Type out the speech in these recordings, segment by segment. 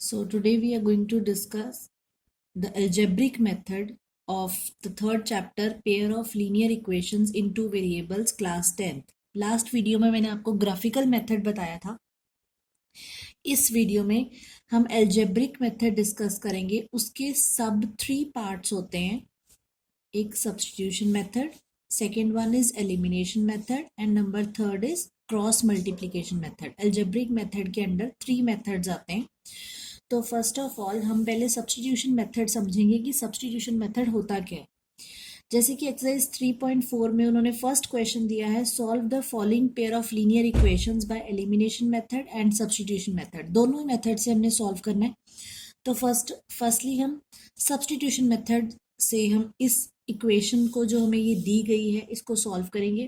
So today we are going to discuss the algebraic method of the third chapter, pair of linear equations in two variables, class 10th. Last video में मैंने आपको graphical method बताया था. इस video में हम algebraic method discuss करेंगे. उसके सब 3 पार्ट्स होते हैं. एक substitution method, second one is elimination method and number third is cross multiplication method. algebraic method के अंडर 3 मेथड्स आते हैं. तो फर्स्ट ऑफ ऑल हम पहले सब्स्टिट्यूशन मेथड समझेंगे कि सब्स्टिट्यूशन मेथड होता क्या है. जैसे कि एक्सरसाइज 3.4 में उन्होंने फर्स्ट क्वेश्चन दिया है, solve the following pair of linear equations bye elimination method and substitution method. दोनों ही मेथड से हमने सॉल्व करना है. तो फर्स्टली हम सब्स्टिट्यूशन मेथड से हम इस इक्वेशन को जो हमें ये दी गई है इसको सॉल्व करेंगे.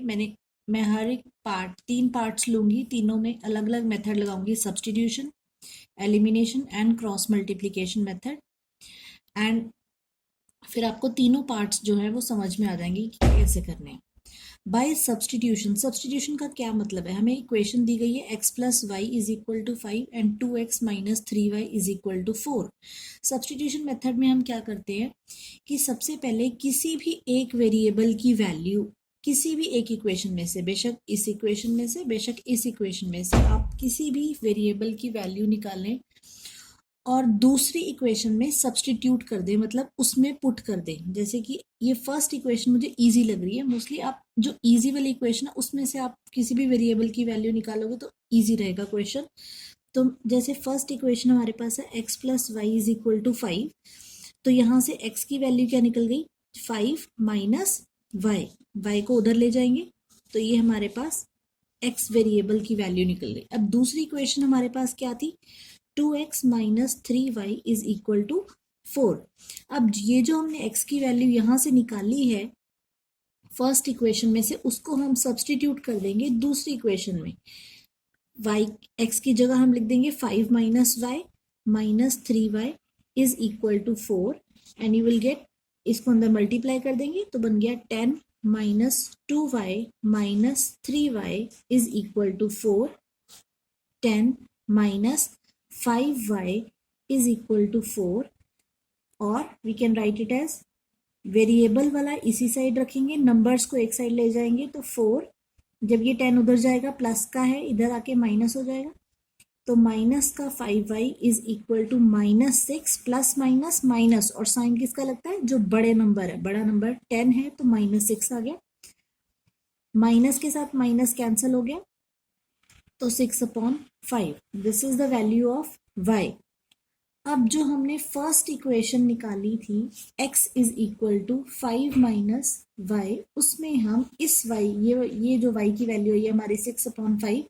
मैं हर एक पार्ट 3 पार्ट्स लूंगी, तीनों में अलग अलग मेथड लगाऊंगी. Substitution, elimination and cross multiplication method. And फिर आपको तीनों पार्ट्स जो है वो समझ में आ जाएंगी कि कैसे करने हैं. बाय सब्स्टिट्यूशन, सब्स्टिट्यूशन का क्या मतलब है. हमें इक्वेशन दी गई है x plus y is equal to 5 and 2x minus 3y is equal to 4. Substitution method में हम क्या करते हैं कि सबसे पहले किसी भी एक वेरिएबल की वैल्यू किसी भी एक इक्वेशन में से, बेशक इस इक्वेशन में से बेशक इस इक्वेशन में से, आप किसी भी वेरिएबल की वैल्यू निकालें और दूसरी इक्वेशन में सब्स्टिट्यूट कर दें, मतलब उसमें पुट कर दें. जैसे कि ये फर्स्ट इक्वेशन मुझे इजी लग रही है. मोस्टली आप जो इजी वाली इक्वेशन है उसमें से आप किसी भी वेरिएबल की वैल्यू निकालोगे तो इजी रहेगा क्वेश्चन. तो जैसे फर्स्ट इक्वेशन हमारे पास है x plus y is equal to 5. तो यहाँ से x की वैल्यू क्या निकल गई, 5 माइनस y को उधर ले जाएंगे तो ये हमारे पास x वेरिएबल की वैल्यू निकल गई. अब दूसरी इक्वेशन हमारे पास क्या थी, 2x minus 3y is equal to 4. अब ये जो हमने x की वैल्यू यहाँ से निकाली है फर्स्ट इक्वेशन में से, उसको हम सब्स्टिट्यूट कर देंगे दूसरी इक्वेशन में. y x की जगह हम लिख देंगे 5 minus y minus 3y is equal to 4 and you will get, इसको अंदर मल्टीप्लाई कर देंगे तो बन गया 10 minus 2y minus 3y is equal to 4. 10 minus 5y is equal to 4 और we can write it as, variable वाला इसी साइड रखेंगे, नंबर्स को एक साइड ले जाएंगे तो 4, जब ये 10 उधर जाएगा प्लस का है इधर आके माइनस हो जाएगा तो माइनस का 5y is equal to minus 6 plus minus minus, और साइन किसका लगता है, जो बड़े नंबर है. बड़ा नंबर 10 है तो माइनस 6 आ गया, माइनस के साथ माइनस कैंसिल हो गया तो 6/5. This is the value of y. अब जो हमने फर्स्ट इक्वेशन निकाली थी x is equal to 5 minus y, उसमें हम इस y, ये जो y की वैल्यू है ये हमारी 6/5,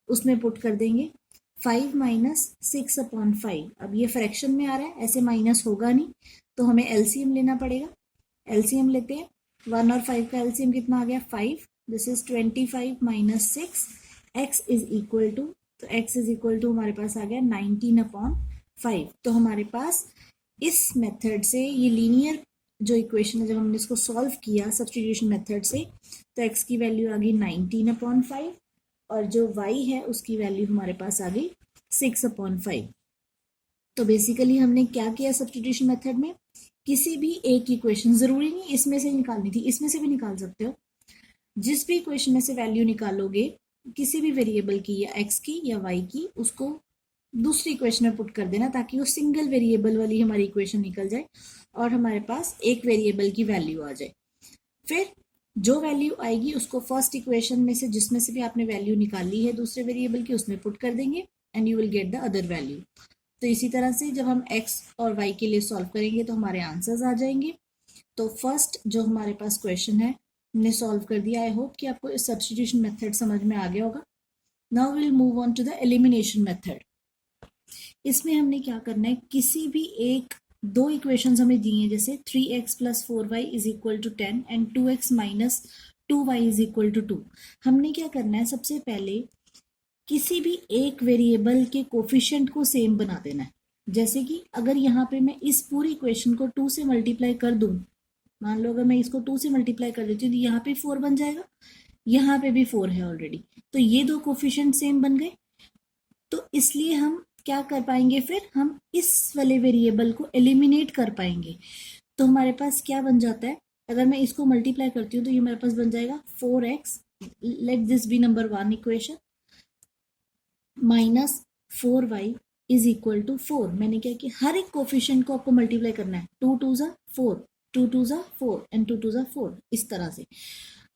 उसमें पुट कर देंगे 5 माइनस 6/5. अब ये फ्रैक्शन में आ रहा है, ऐसे माइनस होगा नहीं तो हमें एलसीएम लेना पड़ेगा. एलसीएम लेते हैं, 1 और 5 का एलसीएम कितना आ गया, 5. This is 25 minus 6. x is equal to, तो x इज इक्वल टू हमारे पास आ गया 19/5. तो हमारे पास इस मेथड से ये लीनियर जो इक्वेशन है, जब हमने इसको सॉल्व किया सब्स्टिट्यूशन मेथड से तो x की वैल्यू आ गई 19/5 और जो y है उसकी वैल्यू हमारे पास आ गई 6/5. तो बेसिकली हमने क्या किया सब्स्टिट्यूशन मेथड में, किसी भी एक इक्वेशन, जरूरी नहीं इसमें से निकालनी थी, इसमें से भी निकाल सकते हो, जिस भी इक्वेशन में से वैल्यू निकालोगे किसी भी वेरिएबल की या x की या y की, उसको दूसरी इक्वेशन में पुट कर देना ताकि वो सिंगल वेरिएबल वाली हमारी इक्वेशन निकल जाए और हमारे पास एक वेरिएबल की वैल्यू आ जाए. फिर जो वैल्यू आएगी उसको फर्स्ट इक्वेशन में से, जिसमें से भी आपने वैल्यू निकाली है दूसरे वेरिएबल की, उसमें पुट कर देंगे and you will get the other value. तो इसी तरह से जब हम x और y के लिए सॉल्व करेंगे तो हमारे आंसर्स आ जाएंगे. तो फर्स्ट जो हमारे पास क्वेश्चन है हमने सॉल्व कर दिया. आई होप कि आपको इस सब्स्टिट्यूशन मेथड समझ में आ गया होगा. Now will move on to the elimination method. इसमें हमने क्या करना है, किसी भी एक दो इक्वेशंस हमें दी हैं, जैसे 3x plus 4y is equal to 10 and 2x minus 2y is equal to 2. हमने क्या करना है, सबसे पहले किसी भी एक वेरिएबल के कोफिशिएंट को सेम बना देना है. जैसे कि अगर यहाँ पे मैं इस पूरी इक्वेशन को 2 से मल्टीप्लाई कर दूं, मान लो अगर मैं इसको 2 से मल्टीप्लाई कर देती हूँ तो यहाँ पे 4 बन जाएगा, यहाँ पे भी 4 है ऑलरेडी, तो ये दो कोफिशिएंट सेम बन गए. तो इसलिए हम क्या कर पाएंगे, फिर हम इस वाले वेरिएबल को एलिमिनेट कर पाएंगे। तो हमारे पास क्या बन जाता है, अगर मैं इसको मल्टीप्लाई करती हूँ तो ये मेरे पास बन जाएगा 4x, let this be number 1 equation, minus 4y is equal to 4। मैंने क्या किया, हर एक कोफिशिएंट को आपको मल्टीप्लाई करना है, 2 2 ज़ा 4, 2 2 ज़ा 4 एंड 2 2 ज़ा 4, इस तरह से।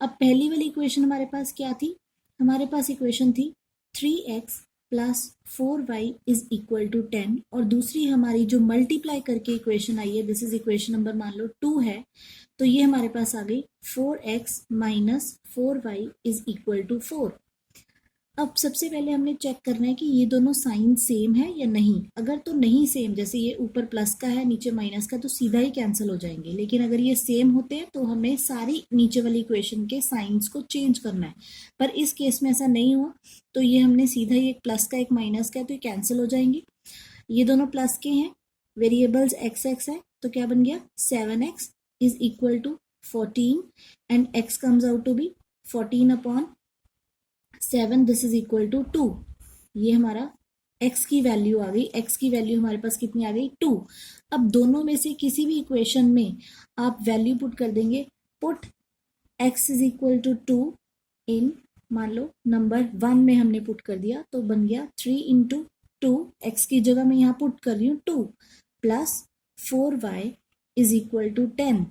अब पहली वाली इक्वेशन हमारे पास क्या थी, हमारे पास इक्वेशन थी 3x plus 4y is equal to 10, और दूसरी हमारी जो मल्टीप्लाई करके इक्वेशन आई है, दिस इज इक्वेशन नंबर मान लो 2 है, तो ये हमारे पास आ गई 4x minus 4y is equal to 4। अब सबसे पहले हमने चेक करना है कि ये दोनों साइन सेम है या नहीं। अगर तो नहीं सेम, जैसे ये ऊपर प्लस का है नीचे माइनस का, तो सीधा ही कैंसिल हो जाएंगे। लेकिन अगर ये सेम होते हैं तो हमें सारी नीचे वाली इक्वेशन के साइंस को चेंज करना है, पर इस केस में ऐसा नहीं हुआ, तो ये हमने सीधा ही एक प्लस का एक माइनस का है तो ये कैंसिल हो जाएंगे। ये दोनों प्लस के हैं, वेरिएबल्स एक्स एक्स है, तो क्या बन गया 7x is equal to 14 and x comes out to be 14 upon 7, this is equal to 2। ये हमारा x की वैल्यू आ गई, x की वैल्यू हमारे पास कितनी आ गई 2। अब दोनों में से किसी भी इक्वेशन में आप वैल्यू पुट कर देंगे, put x is equal to 2 in, मान लो नंबर 1 में हमने पुट कर दिया तो बन गया 3 इंटू 2, x की जगह मैं यहाँ पुट कर रही हूँ 2 plus 4y is equal to 10।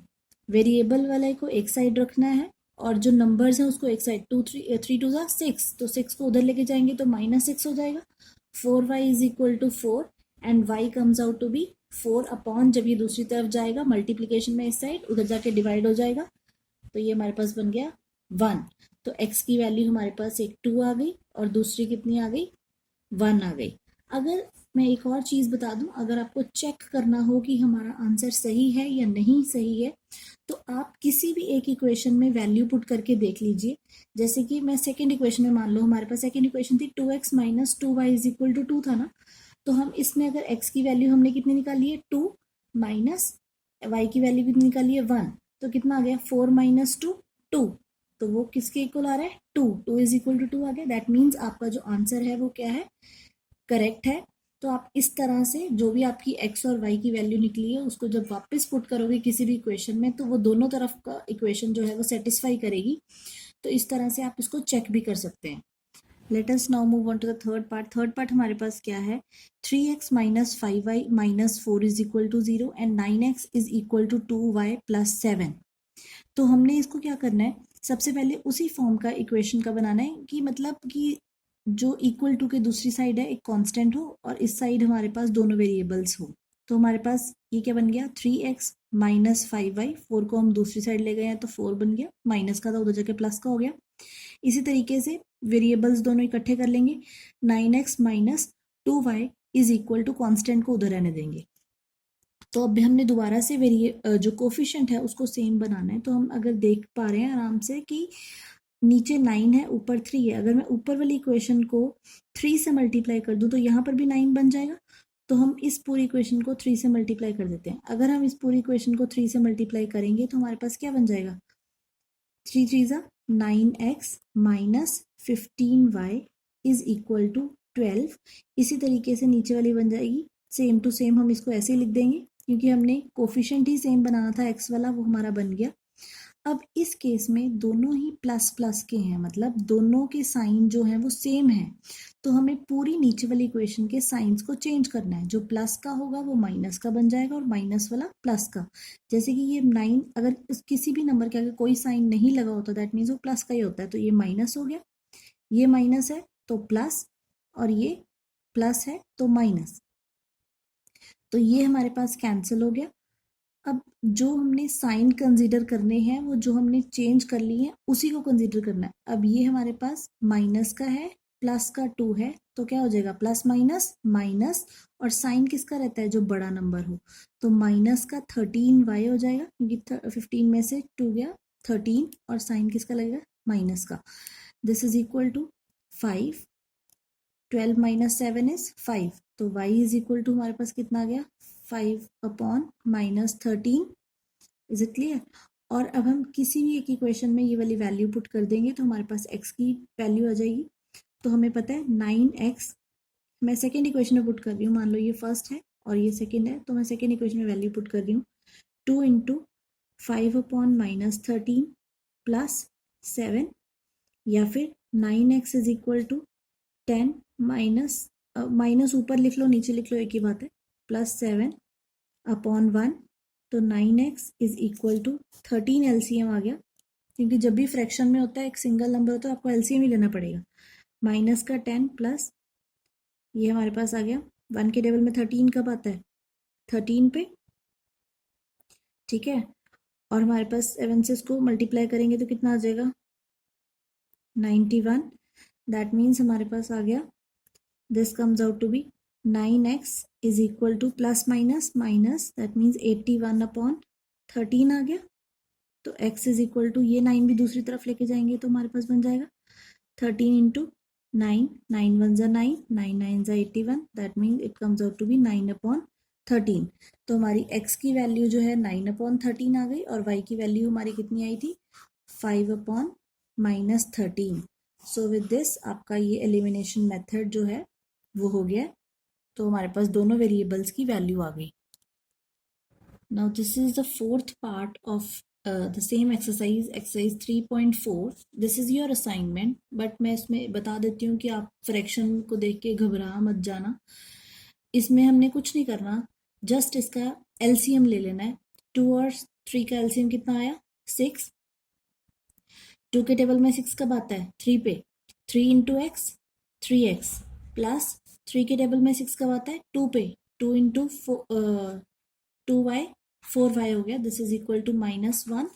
Variable वाले को एक साइड रखना है और जो नंबर्स हैं उसको एक साइड, 3 2 ज़ा 6, तो 6 को उधर लेके जाएंगे तो -6 हो जाएगा। 4y is equal to 4 and y comes out to be 4 upon, जब ये दूसरी तरफ जाएगा मल्टीप्लीकेशन में इस साइड, उधर जाके डिवाइड हो जाएगा, तो ये हमारे पास बन गया 1। तो x की वैल्यू हमारे पास एक 2 आ गई और दूसरी कितनी आ गई 1 आ गई। अगर मैं एक और चीज़ बता दूं, अगर आपको चेक करना हो कि हमारा आंसर सही है या नहीं सही है, तो आप किसी भी एक इक्वेशन में वैल्यू पुट करके देख लीजिए। जैसे कि मैं सेकंड इक्वेशन में, मान लो हमारे पास सेकंड इक्वेशन थी 2x minus 2y is equal to 2 था ना, तो हम इसमें अगर x की वैल्यू हमने कितनी निकाली है 2 माइनस y की वैल्यू कितनी निकाली है 1, तो कितना आ गया 4 माइनस 2 2, तो वो किसके इक्वल आ रहा है 2 इज इक्वल टू 2 आ गया। दैट मीन्स आपका जो आंसर है वो क्या है, करेक्ट है। तो आप इस तरह से जो भी आपकी x और y की वैल्यू निकली है उसको जब वापस पुट करोगे किसी भी इक्वेशन में, तो वो दोनों तरफ का इक्वेशन जो है वो सेटिस्फाई करेगी। तो इस तरह से आप इसको चेक भी कर सकते हैं। Let us now move on to the third part. Third part हमारे पास क्या है, 3x minus 5y minus 4 is equal to 0 and 9x is equal to 2y plus 7। तो हमने इसको क्या करना है, सबसे पहले उसी फॉर्म का इक्वेशन का बनाना है कि मतलब कि जो इक्वल टू के दूसरी साइड है एक कांस्टेंट हो और इस साइड हमारे पास दोनों वेरिएबल्स हो। तो हमारे पास ये क्या बन गया 3x माइनस 5y, 4 को हम दूसरी साइड ले गए हैं तो 4 बन गया, माइनस का था उधर जाके प्लस का हो गया। इसी तरीके से वेरिएबल्स दोनों इकट्ठे कर लेंगे, 9x minus 2y is equal to constant को उधर रहने देंगे। तो अब हमने दोबारा से जो कोफिशिएंट है उसको सेम बनाना है। तो हम अगर देख पा रहे हैं आराम से कि नीचे 9 है ऊपर 3 है, अगर मैं ऊपर वाली इक्वेशन को 3 से मल्टीप्लाई कर दूं तो यहाँ पर भी 9 बन जाएगा। तो हम इस पूरी इक्वेशन को 3 से मल्टीप्लाई कर देते हैं। अगर हम इस पूरी इक्वेशन को 3 से मल्टीप्लाई करेंगे तो हमारे पास क्या बन जाएगा, 3 3 ज़ा 9x minus 15y is equal to 12। इसी तरीके से नीचे वाली बन जाएगी सेम टू सेम, हम इसको ऐसे ही लिख देंगे क्योंकि हमने कोफिशिएंट ही सेम बनाना था, x वाला वो हमारा बन गया। अब इस केस में दोनों ही प्लस प्लस के हैं, मतलब दोनों के साइन जो हैं वो सेम है, तो हमें पूरी नीचे वाली इक्वेशन के साइंस को चेंज करना है। जो प्लस का होगा वो माइनस का बन जाएगा और माइनस वाला प्लस का। जैसे कि ये 9, अगर किसी भी नंबर के आगे कोई साइन नहीं लगा होता दैट मीन्स वो प्लस का ही होता है, तो ये माइनस हो गया, ये माइनस है तो प्लस, और ये प्लस है तो माइनस, तो ये हमारे पास कैंसिल हो गया। अब जो हमने साइन कंसीडर करने हैं वो जो हमने चेंज कर ली है उसी को कंसीडर करना है। अब ये हमारे पास माइनस का है, प्लस का 2 है, तो क्या हो जाएगा प्लस माइनस माइनस, और साइन किसका रहता है जो बड़ा नंबर हो, तो माइनस का 13y हो जाएगा क्योंकि 15 में से 2 गया 13, और साइन किसका लगेगा माइनस का। This is equal to 5, 12 minus 7 is 5, तो y इज इक्वल टू हमारे पास कितना आ गया 5 upon minus 13। Is it clear. और अब हम किसी भी एक इक्वेशन में ये वाली वैल्यू पुट कर देंगे तो हमारे पास x की वैल्यू आ जाएगी। तो हमें पता है 9x मैं सेकेंड इक्वेशन में पुट कर रही हूँ, मान लो ये फर्स्ट है और ये सेकेंड है, तो मैं सेकेंड इक्वेशन में वैल्यू पुट कर रही हूँ 2 इंटू 5/-13 प्लस 7, या फिर 9x is equal to 10 minus minus ऊपर लिख लो नीचे लिख लो एक ही बात है, प्लस 7/1, तो 9x is equal to 13 LCM आ गया, क्योंकि जब भी फ्रैक्शन में होता है एक सिंगल नंबर होता है आपको एलसीएम ही लेना पड़ेगा। माइनस का 10 प्लस ये हमारे पास आ गया 1 के टेबल में 13 कब आता है 13 पे, ठीक है। और हमारे पास 7 से इसको मल्टीप्लाई करेंगे तो कितना आ जाएगा 91, दैट मीन्स हमारे पास आ गया this comes out to be 9x is equal to plus minus minus, that means 81/13 आ गया। तो x इज इक्वल टू ये 9 भी दूसरी तरफ लेके जाएंगे तो हमारे पास बन जाएगा 13 इंटू 9, 9 1 ज़ा 9, 9 9 ज़ा 81, that means it comes out to be 9/13। तो हमारी x की वैल्यू जो है 9/13 आ गई और y की वैल्यू हमारी कितनी आई थी 5/-13। सो विद दिस आपका ये एलिमिनेशन मेथड जो है वो हो गया, तो हमारे पास दोनों वेरिएबल्स की वैल्यू आ गई। Now this is the fourth part of the same exercise 3.4। This is your assignment, but मैं इसमें बता देती हूँ कि आप फ्रैक्शन को देख के घबरा मत जाना। इसमें हमने कुछ नहीं करना, जस्ट इसका एलसीएम ले लेना है। 2 और 3 का एलसीएम कितना आया 6, 2 के टेबल में 6 कब आता है 3 पे, 3 इंटू एक्स 3x, प्लस 3 के टेबल में 6 कब आता है 2 पे, 2 इंटू 2y 4y हो गया, दिस इज इक्वल टू -1,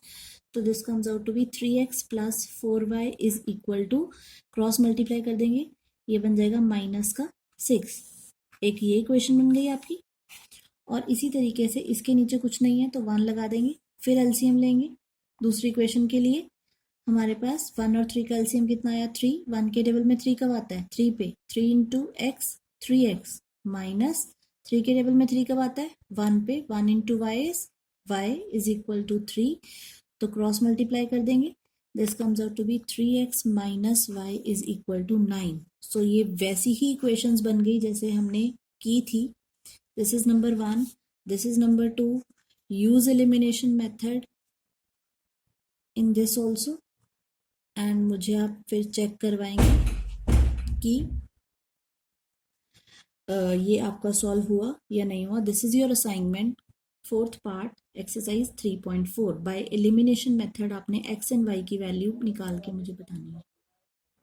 तो this comes out to be 3x plus 4y is equal to, cross multiply कर देंगे ये बन जाएगा -6। एक ये इक्वेशन बन गई आपकी, और इसी तरीके से इसके नीचे कुछ नहीं है तो 1 लगा देंगे, फिर एलसीएम लेंगे दूसरी इक्वेशन के लिए। हमारे पास 1 और 3 का एलसीएम कितना आया 3, 1 के टेबल में 3 कब आता है 3 पे, 3 इंटू एक्स 3x, माइनस 3 के टेबल में 3 कब आता है 1 पे, 1 into y is equal to 3, तो क्रॉस मल्टीप्लाई कर देंगे, this comes out to be 3x minus y is equal to 9। So ये वैसी ही इक्वेशंस बन गई जैसे हमने की थी। This is number 1, this is number 2, use elimination method in this also, and मुझे आप फिर चेक करवाएंगे कि ये आपका सॉल्व हुआ या नहीं हुआ। This is your assignment, fourth part exercise 3.4। By elimination method आपने x एंड y की वैल्यू निकाल के मुझे बतानी है।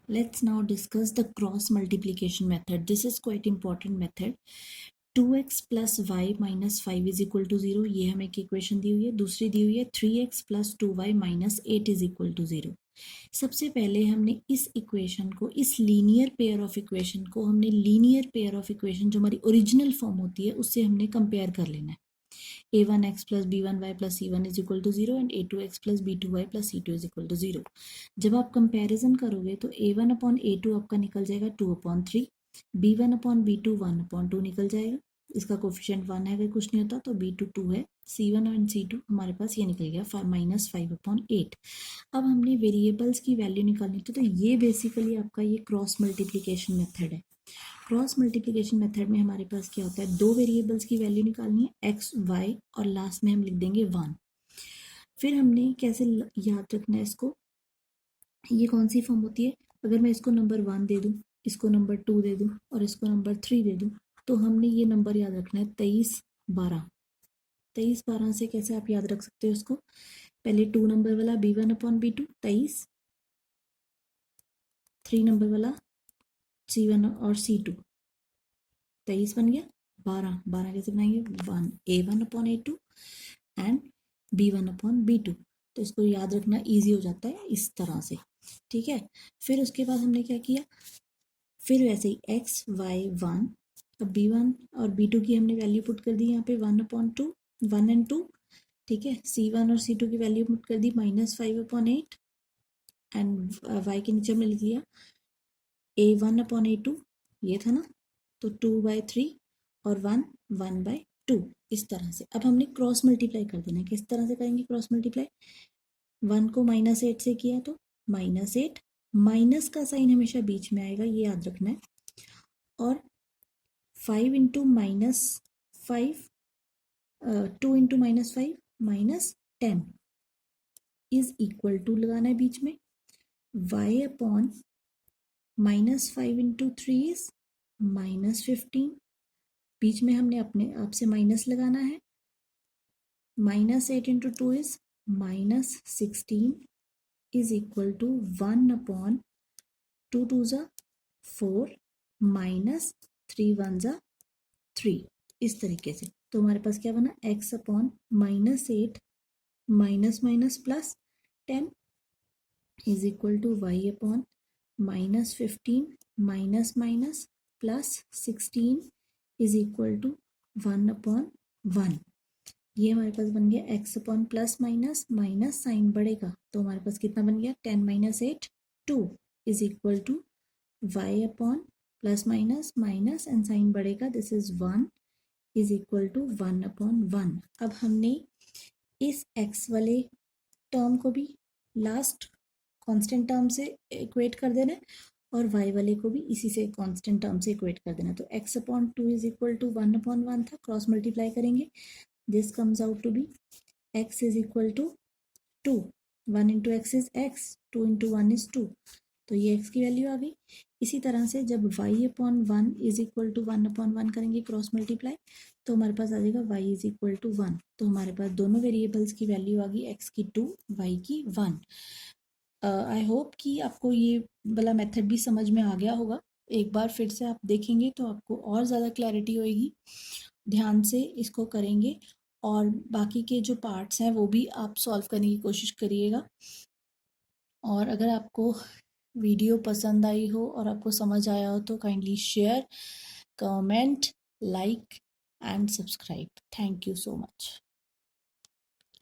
Let's now discuss the cross multiplication method. This is quite important method. 2x plus y minus 5 is equal to 0, ये हमें एक इक्वेशन दी हुई है। दूसरी दी हुई है 3x plus 2y minus 8 is equal to 0। सबसे पहले हमने इस इक्वेशन को, इस लीनियर पेयर ऑफ इक्वेशन को हमने लीनियर पेयर ऑफ इक्वेशन जो हमारी ओरिजिनल फॉर्म होती है उससे हमने कंपेयर कर लेना है। a1x plus b1y plus c1 is equal to 0 and a2x plus b2y plus c2 is equal to 0। जब आप कंपेरिजन करोगे तो a1/a2 आपका निकल जाएगा 2/3, b1/b2 1/2 निकल जाएगा, इसका कोफिशिएंट 1 है, अगर कुछ नहीं होता तो b2 2 है, c1 और c2 हमारे पास ये निकल गया -5/8। अब हमने वेरिएबल्स की वैल्यू निकालनी थी, तो ये बेसिकली आपका ये क्रॉस मल्टीप्लिकेशन मेथड है। क्रॉस मल्टीप्लिकेशन मेथड में हमारे पास क्या होता है, दो वेरिएबल्स की वैल्यू निकालनी है x y, और लास्ट में हम लिख देंगे 1। फिर हमने कैसे याद रखना है इसको, ये कौन सी फॉर्म होती है, अगर मैं इसको नंबर 1 दे दूँ, इसको नंबर 2 दे दूँ और इसको नंबर 3 दे दूँ, तो हमने ये नंबर याद रखना है 23/12। 23/12 से कैसे आप याद रख सकते हो इसको, पहले 2 नंबर वाला b1/b2 23, 3 नंबर वाला c1 और c2, 23 बन गया। 12 कैसे बनाएंगे, 1 a1/a2 एंड b1/b2, तो इसको याद रखना इजी हो जाता है इस तरह से, ठीक है। फिर उसके बाद हमने क्या किया, फिर वैसे ही x y 1, अब b1 और b2 की हमने वैल्यू पुट कर दी यहाँ पे 1/2, 1 एंड 2, ठीक है। c1 और c2 की वैल्यू पुट कर दी -5/8 एंड y के नीचे हमने लिख लिया a1/a2, ये था ना, तो 2/3 और 1/2, इस तरह से। अब हमने क्रॉस मल्टीप्लाई कर देना है, किस तरह से करेंगे क्रॉस मल्टीप्लाई, 1 को -8 से किया तो -8, माइनस का साइन हमेशा बीच में आएगा, ये याद रखना है, और 5 into minus 5, 2 into minus 5 minus 10 is equal to लगाना है बीच में y upon minus 5 into 3 is minus 15, बीच में हमने अपने आप से माइनस लगाना है, minus 8 into 2 is minus 16 is equal to 1 upon 2 two ज़ा 4 माइनस 3 1 ज़ा 3, इस तरीके से। तो हमारे पास क्या बना, x upon minus 8 minus minus plus 10 is equal to y upon minus 15 minus minus plus 16 is equal to 1 upon 1। ये हमारे पास बन गया x upon plus minus minus sign बढ़ेगा तो हमारे पास कितना बन गया 10 minus 8 2 is equal to y upon plus minus minus and sign बढ़ेगा, this is 1 is equal to 1 upon 1। अब हमने इस x वाले टर्म को भी लास्ट कांस्टेंट टर्म से इक्वेट कर देना है और y वाले को भी इसी से कांस्टेंट टर्म से इक्वेट कर देना। तो x upon 2 is equal to 1 upon 1 था, क्रॉस मल्टीप्लाई करेंगे, this comes out to be x is equal to 2, 1 into x is x, 2 into 1 is 2, तो ये x की वैल्यू आ गई। इसी तरह से जब y upon 1 is equal to 1 upon 1 करेंगे क्रॉस मल्टीप्लाई तो हमारे पास आ जाएगा y इज इक्वल टू 1। तो हमारे पास दोनों वेरिएबल्स की वैल्यू आ गई, x की 2 y की 1। आई होप कि आपको ये वाला मेथड भी समझ में आ गया होगा। एक बार फिर से आप देखेंगे तो आपको और ज़्यादा क्लैरिटी होएगी, ध्यान से इसको करेंगे और बाकी के जो पार्ट्स हैं वो भी आप सॉल्व करने की कोशिश करिएगा। और अगर आपको वीडियो पसंद आई हो और आपको समझ आया हो तो kindly share, comment, like and subscribe. Thank you so much.